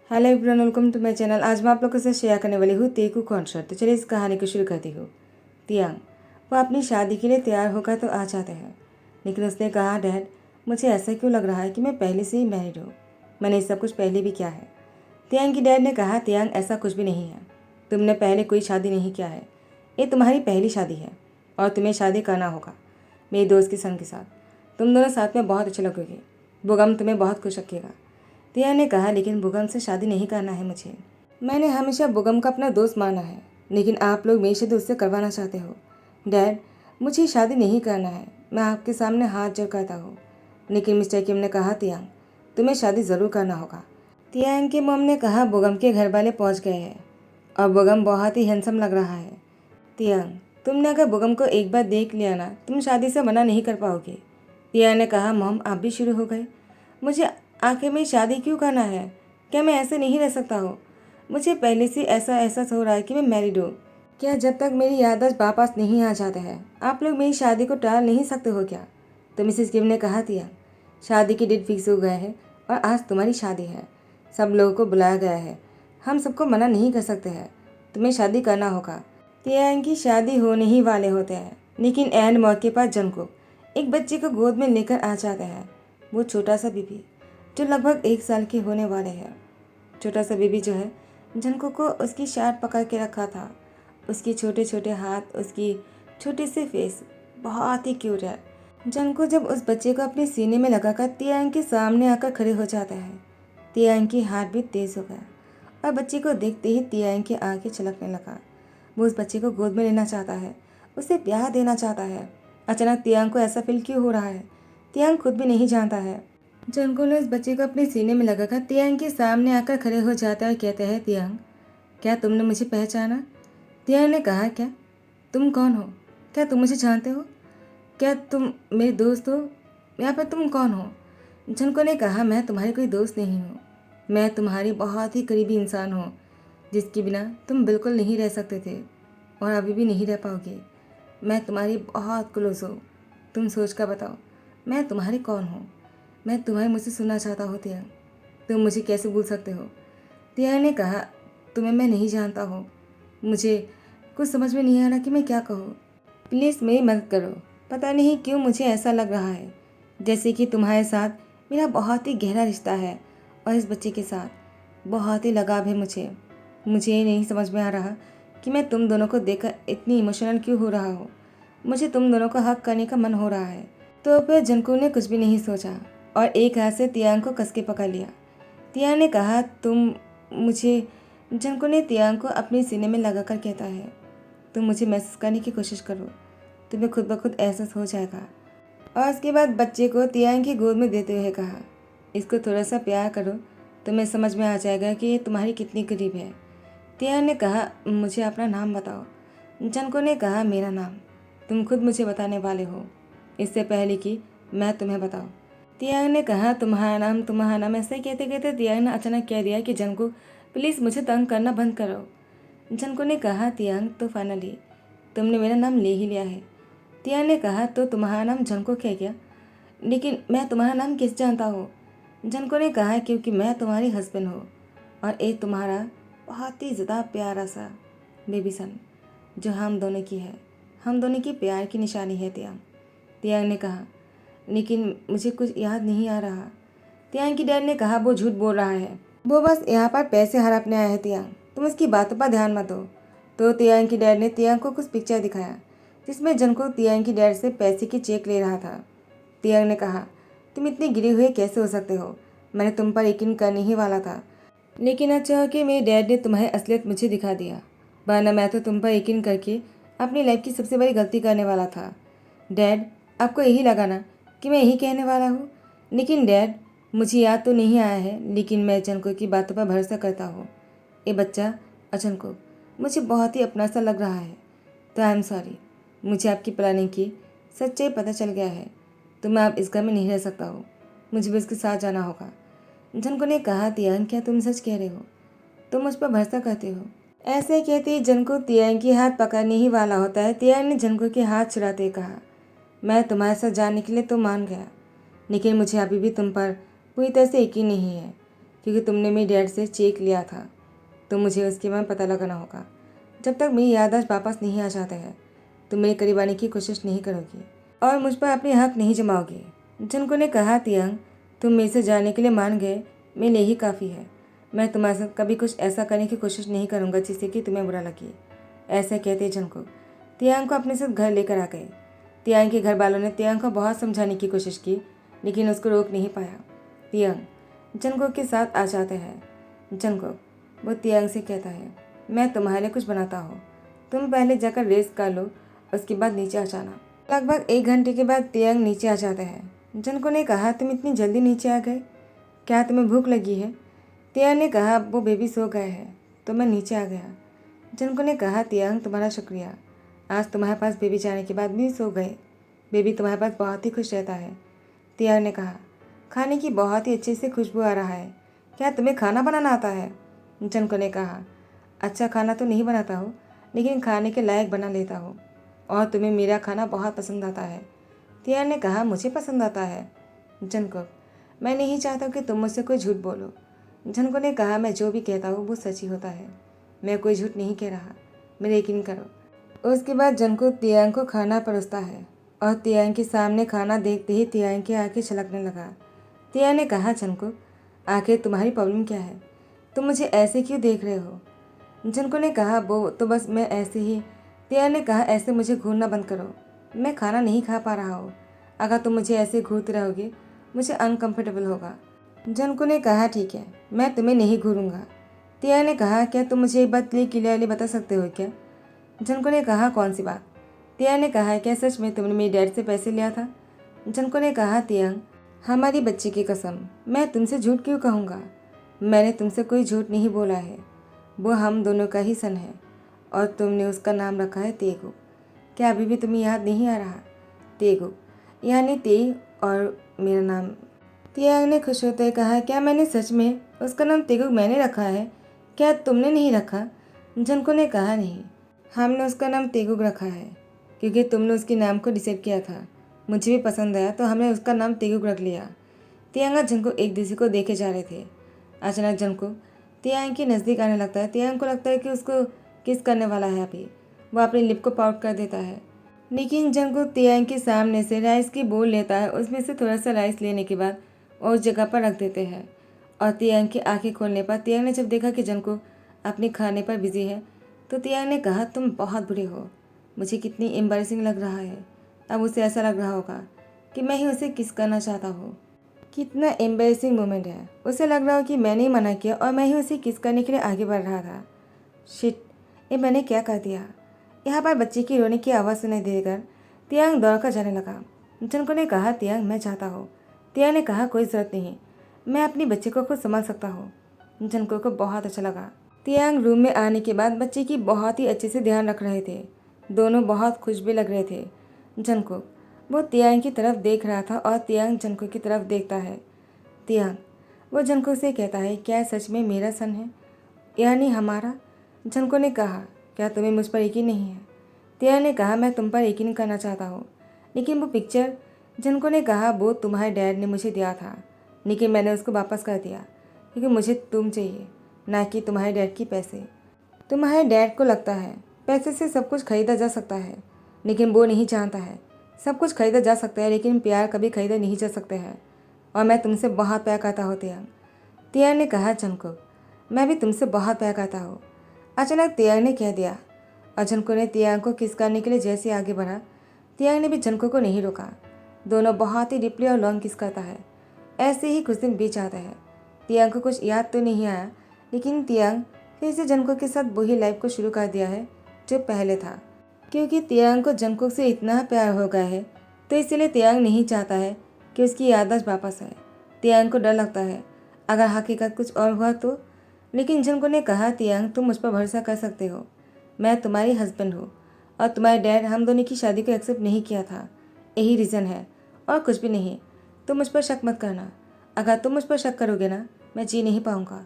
Hello everyone, welcome to my channel. आज मैं आप लोगों के साथ शेयर करने वाली हूँ तेकू कॉन्सर्ट। तो चलिए इस कहानी को शुरू करती हूँ। तियांग वो अपनी शादी के लिए तैयार होकर तो आ जाते हैं, लेकिन उसने कहा, डैड मुझे ऐसा क्यों लग रहा है कि मैं पहले से ही मैरिड हूँ। मैंने ये सब कुछ पहले भी किया है। तियांग की डैड ने कहा, तियांग ऐसा कुछ भी नहीं है। तुमने पहले कोई शादी नहीं किया है। ये तुम्हारी पहली शादी है और तुम्हें शादी करना होगा मेरे दोस्त के सन के साथ। तुम दोनों साथ में बहुत अच्छे लगोगे। बुगम तुम्हें बहुत खुश रखेगा। तिया ने कहा, लेकिन बुगम से शादी नहीं करना है मुझे। मैंने हमेशा बुगम का अपना दोस्त माना है, लेकिन आप लोग मेरी शादी उससे करवाना चाहते हो। डैड मुझे शादी नहीं करना है, मैं आपके सामने हाथ जोड़ करता हूँ। लेकिन मिस्टर किम ने कहा, तियांग तुम्हें शादी ज़रूर करना होगा। तियांग के मॉम ने कहा, बुगम के घर वाले पहुँच गए हैं और बुगम बहुत ही हैंडसम लग रहा है। तियांग तुमने अगर बुगम को एक बार देख लिया ना, तुम शादी से मना नहीं कर पाओगे। तियांग ने कहा, मॉम आप भी शुरू हो गए। मुझे आखिर में शादी क्यों करना है? क्या मैं ऐसे नहीं रह सकता हूँ? मुझे पहले से ऐसा एहसास हो रहा है कि मैं मैरिड हूँ। क्या जब तक मेरी याददाश्त वापस नहीं आ जाते हैं आप लोग मेरी शादी को टाल नहीं सकते हो क्या? तो मिसेस किम ने कहा, तियांग शादी की डेट फिक्स हो गया है और आज तुम्हारी शादी है। सब लोगों को बुलाया गया है, हम सबको मना नहीं कर सकते हैं। तुम्हें शादी करना होगा। तियांग की शादी होने ही वाले होते हैं, लेकिन एंड मौके पर जंको एक बच्चे को गोद में लेकर आ जाते हैं। वो छोटा सा बेबी जो लगभग 1 साल के होने वाले हैं। छोटा सा बेबी जो है, जंको को उसकी शार्ट पकड़ के रखा था। उसके छोटे छोटे हाथ, उसकी छोटी सी फेस बहुत ही क्यूट है। जंको जब उस बच्चे को अपने सीने में लगाकर तियांग के सामने आकर खड़े हो जाता है, तियांग की हार्ट बीट तेज हो गया और बच्चे को देखते ही तियांग की आंखें छलकने लगा। वो उस बच्चे को गोद में लेना चाहता है, उसे प्यार देना चाहता है। अचानक तियांग को ऐसा फील क्यों हो रहा है, तियांग खुद भी नहीं जानता है। जंको ने उस बच्चे को अपने सीने में लगाकर तियांग के सामने आकर खड़े हो जाता है और कहते हैं, तियांग क्या तुमने मुझे पहचाना? तियांग ने कहा, क्या तुम कौन हो? क्या तुम मुझे जानते हो? क्या तुम मेरे दोस्त हो या फिर तुम कौन हो? जंको ने कहा, मैं तुम्हारी कोई दोस्त नहीं हूँ। मैं तुम्हारी बहुत ही करीबी इंसान हूँ, जिसके बिना तुम बिल्कुल नहीं रह सकते थे और अभी भी नहीं रह पाओगे। मैं तुम्हारी बहुत क्लोज हूँ। तुम सोच कर बताओ, मैं तुम्हारी कौन हूँ? मैं तुम्हारे मुझसे सुनना चाहता हूँ तियांग। तुम मुझे कैसे भूल सकते हो? तियांग ने कहा, तुम्हें मैं नहीं जानता हूँ। मुझे कुछ समझ में नहीं आ रहा कि मैं क्या कहूँ। प्लीज़ मेरी मदद करो। पता नहीं क्यों मुझे ऐसा लग रहा है जैसे कि तुम्हारे साथ मेरा बहुत ही गहरा रिश्ता है और इस बच्चे के साथ बहुत ही लगाव है मुझे। मुझे ये नहीं समझ में आ रहा कि मैं तुम दोनों को देखकर इतनी इमोशनल क्यों हो रहा हूँ। मुझे तुम दोनों को हक करने का मन हो रहा है। तो फिर जंकू ने कुछ भी नहीं सोचा और एक हाथ से तियांग को कस के पकड़ लिया। तियांग ने कहा, तुम मुझे। जंकू ने तियांग को अपने सीने में लगाकर कहता है, तुम मुझे महसूस करने की कोशिश करो, तुम्हें खुद ब खुद एहसास हो जाएगा। और उसके बाद बच्चे को तियांग की गोद में देते हुए कहा, इसको थोड़ा सा प्यार करो, तुम्हें समझ में आ जाएगा कि ये तुम्हारी कितनी करीब है। तियांग ने कहा, मुझे अपना नाम बताओ। जंको ने कहा, मेरा नाम तुम खुद मुझे बताने वाले हो, इससे पहले कि मैं तुम्हें बताऊं। तियांग ने कहा, तुम्हारा नाम। ऐसे कहते कहते तियांग ने अचानक कह दिया कि जंको प्लीज़ मुझे तंग करना बंद करो। जंको ने कहा, तियांग तो फाइनली तुमने मेरा नाम ले ही लिया है। तियांग ने कहा, तो तुम्हारा नाम जंको है क्या? लेकिन मैं तुम्हारा नाम किस जानता हूँ? जंको ने कहा, क्योंकि मैं तुम्हारी हस्बैंड हूँ और एक तुम्हारा बहुत ही ज़्यादा प्यारा सा बेबी सन जो हम दोनों की है। हम दोनों की प्यार की निशानी है तियांग। तियांग ने कहा, लेकिन मुझे कुछ याद नहीं आ रहा। तियांग की डैड ने कहा, वो झूठ बोल रहा है, वो बस यहाँ पर पैसे हड़पने आया है तियांग, तुम उसकी बातों पर ध्यान मत दो। तो तियांग की डैड ने तियांग को कुछ पिक्चर दिखाया जिसमें जंको तियांग की डैड से पैसे की चेक ले रहा था। तियांग ने कहा, तुम इतने गिरे हुए कैसे हो सकते हो? मैंने तुम पर यकीन करने ही वाला था, लेकिन अच्छा कि मेरे डैड ने तुम्हारी असलियत मुझे दिखा दिया, वरना मैं तो तुम पर यकीन करके अपनी लाइफ की सबसे बड़ी गलती करने वाला था। डैड आपको यही लगा ना कि मैं यही कहने वाला हूँ? लेकिन डैड मुझे याद तो नहीं आया है, लेकिन मैं जंको की बातों पर भरोसा करता हूँ। ये बच्चा अजनको मुझे बहुत ही अपना सा लग रहा है। तो आई एम सॉरी, मुझे आपकी प्लानिंग की सच्चाई पता चल गया है, तो मैं अब इस घर में नहीं रह सकता हूँ, मुझे भी उसके साथ जाना होगा। जंको ने कहा, तियांग क्या तुम सच कह रहे हो? तुम मुझ पर भरोसा करते हो? ऐसे कहते ही जंको तियांग की हाथ पकड़ने ही वाला होता है। तियांग ने जंको के हाथ छुड़ाते हुए कहा, मैं तुम्हारे साथ जाने के लिए तो मान गया, लेकिन मुझे अभी भी तुम पर पूरी तरह से यकीन नहीं है, क्योंकि तुमने मेरे डैड से चेक लिया था, तो मुझे उसके बारे में पता लगाना होगा। जब तक मेरी याददाश्त वापस नहीं आ जाते हैं तुम मेरे करीब आने की कोशिश नहीं करोगी और मुझ पर अपने हक नहीं जमाओगी। जिनको ने कहा, तियांग तुम मेरे से जाने के लिए मान गए, मेरे लिए ही काफ़ी है। मैं तुम्हारे साथ कभी कुछ ऐसा करने की कोशिश नहीं करूँगा जिससे कि तुम्हें बुरा लगे। ऐसा कहते जनको तियांग को अपने साथ घर लेकर आ गए। तियांग के घर वालों ने तियांग को बहुत समझाने की कोशिश की, लेकिन उसको रोक नहीं पाया। तियांग जनको के साथ आ जाते हैं। जनको वो तियांग से कहता है, मैं तुम्हारे लिए कुछ बनाता हूँ, तुम पहले जाकर रेस्ट कर लो, उसके बाद नीचे आ जाना। लगभग 1 घंटे के बाद तियांग नीचे आ जाते हैं। जनको ने कहा, तुम इतनी जल्दी नीचे आ गए, क्या तुम्हें भूख लगी है? तियांग ने कहा, वो बेबी सो गए हैं तो मैं नीचे आ गया। जनको ने कहा, तियांग तुम्हारा शुक्रिया, आज तुम्हारे पास बेबी जाने के बाद भी सो गए, बेबी तुम्हारे पास बहुत ही खुश रहता है। तियांग ने कहा, खाने की बहुत ही अच्छे से खुशबू आ रहा है, क्या तुम्हें खाना बनाना आता है? जनको ने कहा, अच्छा खाना तो नहीं बनाता हूँ, लेकिन खाने के लायक बना लेता हूँ, और तुम्हें मेरा खाना बहुत पसंद आता है। तियांग ने कहा, मुझे पसंद आता है। जनको, मैं नहीं चाहता कि तुम मुझसे कोई झूठ बोलो। जनको ने कहा, मैं जो भी कहता हूँ वो सच ही होता है, मैं कोई झूठ नहीं कह रहा, मेरे यकीन करो। उसके बाद जनको तियांग को खाना परोसता है और तियांग के सामने खाना देखते ही तियांग की आंखें छलकने लगा। तियांग ने कहा, जनको आखिर तुम्हारी प्रॉब्लम क्या है, तुम मुझे ऐसे क्यों देख रहे हो? जनको ने कहा, वो तो बस मैं ऐसे ही। तियांग ने कहा, ऐसे मुझे घूरना बंद करो, मैं खाना नहीं खा पा रहा हूँ, अगर तुम मुझे ऐसे घूरते रहोगे मुझे अनकंफर्टेबल होगा। जनको ने कहा, ठीक है, मैं तुम्हें नहीं घूरूंगा। तियांग ने कहा, क्या तुम मुझे एक बात क्लियरली बता सकते हो क्या? जनको ने कहा, कौन सी बात? तियांग ने कहा, क्या सच में तुमने मेरे डैड से पैसे लिया था? जनको ने कहा, तियांग हमारी बच्ची की कसम, मैं तुमसे झूठ क्यों कहूँगा, मैंने तुमसे कोई झूठ नहीं बोला है, वो हम दोनों का ही सन है और तुमने उसका नाम रखा है तेगु। क्या अभी भी तुम्हें याद नहीं आ रहा? तेगु यानी ते और मेरा नाम। तियांग ने खुश होते कहा, क्या मैंने सच में उसका नाम तेगु मैंने रखा है, क्या तुमने नहीं रखा? जनको ने कहा, नहीं, हमने उसका नाम तेगु रखा है क्योंकि तुमने उसके नाम को डिसाइड किया था, मुझे भी पसंद आया तो हमने उसका नाम तेगु रख लिया। तियांग और जनको एक दूसरे को देखे जा रहे थे। अचानक जनको तियांग के नज़दीक आने लगता है। तियांग को लगता है कि उसको किस करने वाला है। अभी वह अपनी लिप को पाउट कर देता है, लेकिन जनको तियांग के सामने से राइस की बोल लेता है। उसमें से थोड़ा सा राइस लेने के बाद वो उस जगह पर रख देते हैं और तियांग की आंखें खोलने पर तियांग ने जब देखा कि जनको अपने खाने पर बिजी है तो तियांग ने कहा, तुम बहुत बुरे हो, मुझे कितनी एम्बैरेसिंग लग रहा है। अब उसे ऐसा लग रहा होगा कि मैं ही उसे किस करना चाहता हूँ। कितना एम्बैरेसिंग मोमेंट है। उसे लग रहा हो कि मैंने ही मना किया और मैं ही उसे किस करने के लिए आगे बढ़ रहा था। शिट, ये मैंने क्या कर दिया? यहाँ पर बच्चे की रोने की आवाज़ सुनाई देकर तियांग दौड़कर जाने लगा। जनको ने कहा, तियांग मैं चाहता हूँ। तियांग ने कहा, कोई ज़रूरत नहीं, मैं अपनी बच्चे को खुद संभाल सकता हूँ। जनको को बहुत अच्छा लगा। तियांग रूम में आने के बाद बच्चे की बहुत ही अच्छे से ध्यान रख रहे थे। दोनों बहुत खुश भी लग रहे थे। जनको वो तियांग की तरफ देख रहा था और तियांग जनको की तरफ देखता है। तियांग वो जनको से कहता है, क्या सच में मेरा सन है, यानी हमारा? जनको ने कहा, क्या तुम्हें मुझ पर यकीन नहीं है? तियांग ने कहा, मैं तुम पर यकीन करना चाहता हूँ, लेकिन वो पिक्चर। जनको ने कहा, वो तुम्हारे डैड ने मुझे दिया था, लेकिन मैंने उसको वापस कर दिया क्योंकि मुझे तुम चाहिए, ना कि तुम्हारे डैड की पैसे। तुम्हारे डैड को लगता है पैसे से सब कुछ खरीदा जा सकता है, लेकिन वो नहीं जानता है सब कुछ खरीदा जा सकता है लेकिन प्यार कभी खरीदा नहीं जा सकता है, और मैं तुमसे बहुत प्यार करता हूँ तियांग। तियांग ने कहा, जनको मैं भी तुमसे बहुत प्यार करता हूँ। अचानक तियांग ने कह दिया और जनको ने तियांग को किस करने के लिए जैसे आगे बढ़ा, तियांग ने भी जनको को नहीं रोका। दोनों बहुत ही डीपली और लॉन्ग किस करता है। ऐसे ही कुछ दिन बीत जाता है। तियांग को कुछ याद तो नहीं आया, लेकिन तियांग फिर से जनको के साथ वही लाइफ को शुरू कर दिया है जो पहले था। क्योंकि तियांग को जनको से इतना प्यार हो गया है तो इसलिए तियांग नहीं चाहता है कि उसकी याददाश्त वापस आए। तियांग को डर लगता है अगर हकीकत कुछ और हुआ तो। लेकिन जनको ने कहा, तियांग तुम मुझ पर भरोसा कर सकते हो, मैं तुम्हारी हस्बैंड हूँ और तुम्हारे डैड हम दोनों की शादी को एक्सेप्ट नहीं किया था, यही रीज़न है और कुछ भी नहीं। तुम मुझ पर शक मत करना, अगर तुम मुझ पर शक करोगे ना मैं जी नहीं पाऊँगा।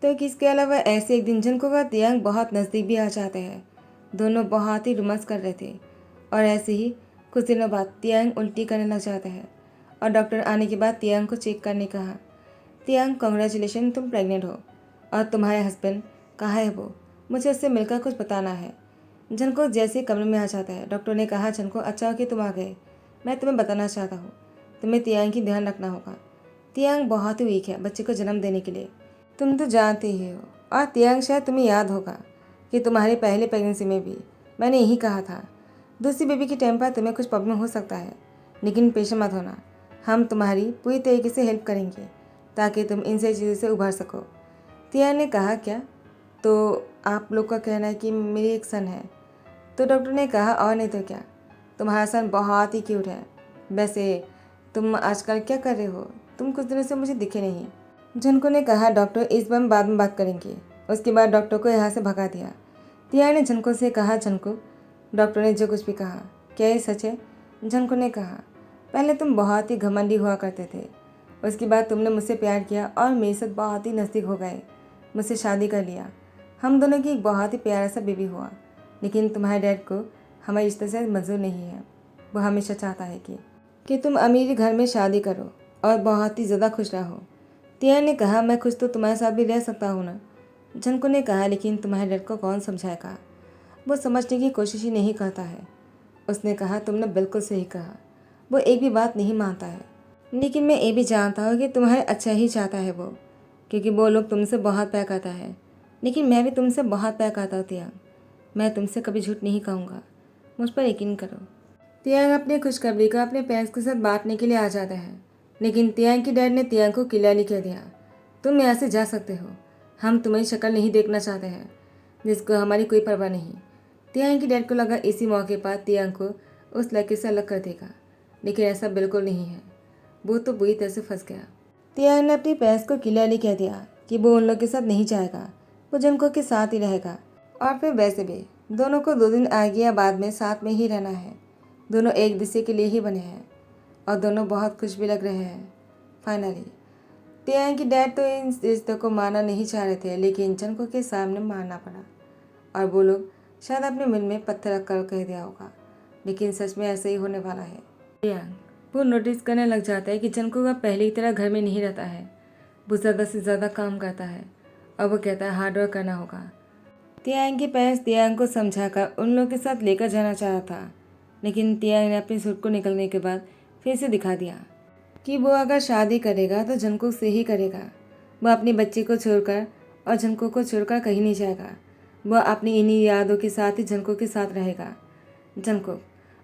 तो इसके अलावा ऐसे एक दिन जनको का तियांग बहुत नज़दीक भी आ जाते हैं। दोनों बहुत ही रोमांस कर रहे थे और ऐसे ही कुछ दिनों बाद तियांग उल्टी करने लग जाते हैं और डॉक्टर आने के बाद तियांग को चेक करने कहा। तियांग, कॉन्ग्रेचुलेशन, तुम प्रेग्नेंट हो। और तुम्हारे हस्बैंड कहाँ है वो? मुझे उससे मिलकर कुछ बताना है। जनको जैसे ही कमरे में आ जाता है। डॉक्टर ने कहा, जनको अच्छा हो कि तुम आ गए। मैं तुम्हें बताना चाहता हूँ, तुम्हें तियांग की ध्यान रखना होगा। तियांग बहुत ही वीक है बच्चे को जन्म देने के लिए, तुम तो जानते ही हो। और तियांग, शायद तुम्हें याद होगा कि तुम्हारी पहली प्रेगनेंसी में भी मैंने यही कहा था, दूसरी बेबी के टाइम पर तुम्हें कुछ प्रॉब्लम हो सकता है, लेकिन पेश मत होना। हम तुम्हारी पूरी तरीके से हेल्प करेंगे ताकि तुम इन सभी चीज़ों से उभर सको। तियांग ने कहा, क्या? तो आप लोग का कहना है कि मेरी एक सन है? तो डॉक्टर ने कहा, और नहीं तो क्या, तुम्हारा सन बहुत ही क्यूट है। वैसे तुम आजकल क्या कर रहे हो? तुम कुछ दिनों से मुझे दिखे नहीं। जनको ने कहा, डॉक्टर इस बार हम बाद में बात करेंगे। उसके बाद डॉक्टर को यहाँ से भगा दिया। तियांग ने जनको से कहा, जनको, डॉक्टर ने जो कुछ भी कहा क्या ये सच है? जनको ने कहा, पहले तुम बहुत ही घमंडी हुआ करते थे, उसके बाद तुमने मुझसे प्यार किया और मेरे साथ बहुत ही नज़दीक हो गए, मुझसे शादी कर लिया। हम दोनों की एक बहुत ही प्यारा सा बेबी हुआ। लेकिन तुम्हारे डैड को हमारे रिश्ते से मंजूर नहीं है। वो हमेशा चाहता है कि तुम अमीर घर में शादी करो और बहुत ही ज़्यादा खुश रहो। तियांग ने कहा, मैं खुश तो तुम्हारे साथ भी रह सकता हूँ ना। जनको ने कहा, लेकिन तुम्हारे डैड को कौन समझाएगा? वो समझने की कोशिश ही नहीं करता है। उसने कहा, तुमने बिल्कुल सही कहा, वो एक भी बात नहीं मानता है। लेकिन मैं ये भी जानता हूँ कि तुम्हारे अच्छा ही चाहता है वो, क्योंकि वो लोग तुमसे बहुत प्यार करता है। लेकिन मैं भी तुमसे बहुत प्यार करता हूँ तियांग, मैं तुमसे कभी झूठ नहीं कहूँगा, मुझ पर यकीन करो। तियांग अपनी खुशखबरी को अपने पेरेंट्स के साथ बांटने के लिए आ जाता है, लेकिन तियांग की डैड ने तियांग को क्लियरली कह दिया, तुम यहाँ से जा सकते हो, हम तुम्हारी शक्ल नहीं देखना चाहते हैं, जिसको हमारी कोई परवाह नहीं। तियांग की डैड को लगा इसी मौके पर तियांग को उस लड़के से अलग कर देगा, लेकिन ऐसा बिल्कुल नहीं है। वो तो बुरी तरह से फंस गया। तियांग ने अपनी पेरेंट्स को क्लियरली कह दिया कि वो उन लोग के साथ नहीं जाएगा, वो जनको के साथ ही रहेगा। और फिर वैसे भी दोनों को 2 दिन आगे या बाद में साथ में ही रहना है। दोनों एक दूसरे के लिए ही बने हैं और दोनों बहुत खुश भी लग रहे हैं। फाइनली तियांग की डैड तो इन रिश्तों को मानना नहीं चाह रहे थे, लेकिन जनको के सामने मानना पड़ा। और वो लोग शायद अपने मन में पत्थर रख कर कह दिया होगा, लेकिन सच में ऐसे ही होने वाला है। तियांग वो नोटिस करने लग जाता है कि जनको का पहले की तरह घर में नहीं रहता है, वो ज़्यादा से ज़्यादा काम करता है और वो कहता है हार्ड वर्क करना होगा। तियांग के पेरेंट्स तियांग को समझाकर उन लोगों के साथ लेकर जाना चाहा था, लेकिन तियांग ने अपनी सूट को निकलने के बाद फिर से दिखा दिया कि वो अगर शादी करेगा तो जनको से ही करेगा। वो अपनी बच्ची को छोड़कर और जनको को छोड़कर कहीं नहीं जाएगा। वो अपनी इन्हीं यादों के साथ ही जनको के साथ रहेगा। जनको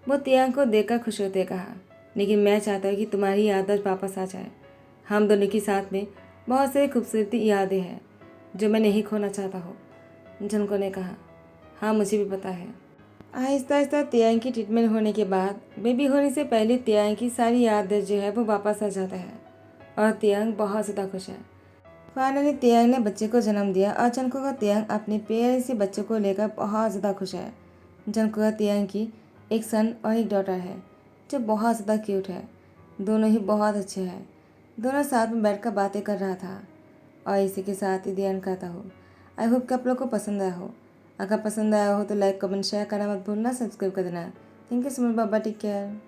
वो तियांग को देखकर खुश होते कहा, लेकिन मैं चाहता हूँ कि तुम्हारी यादें वापस आ जाए। हम दोनों के साथ में बहुत सारी खूबसूरती यादें हैं जो मैं नहीं खोना चाहता हूँ। जनको ने कहा, हाँ मुझे भी पता है। आहिस्ता आहिस्ता तियांग की ट्रीटमेंट होने के बाद बेबी होने से पहले तियांग की सारी यादें जो है वो वापस आ जाता है और तियांग बहुत ज़्यादा खुश है। फाइनली तियांग ने बच्चे को जन्म दिया और जनको का तियांग अपने प्यारे से बच्चों को लेकर बहुत ज़्यादा खुश है। जनको का तियांग की एक सन और एक डॉटर है जो बहुत ज़्यादा क्यूट है। दोनों ही बहुत अच्छे हैं। दोनों साथ में बैठकर बातें कर रहा था। और इसी के साथ ही दी एंड करता हूँ। आई होप कि आप लोग को पसंद आया हो। अगर पसंद आया हो तो लाइक कमेंट शेयर करना मत भूलना, सब्सक्राइब कर देना। थैंक यू सो मच, बाबा, टेक केयर।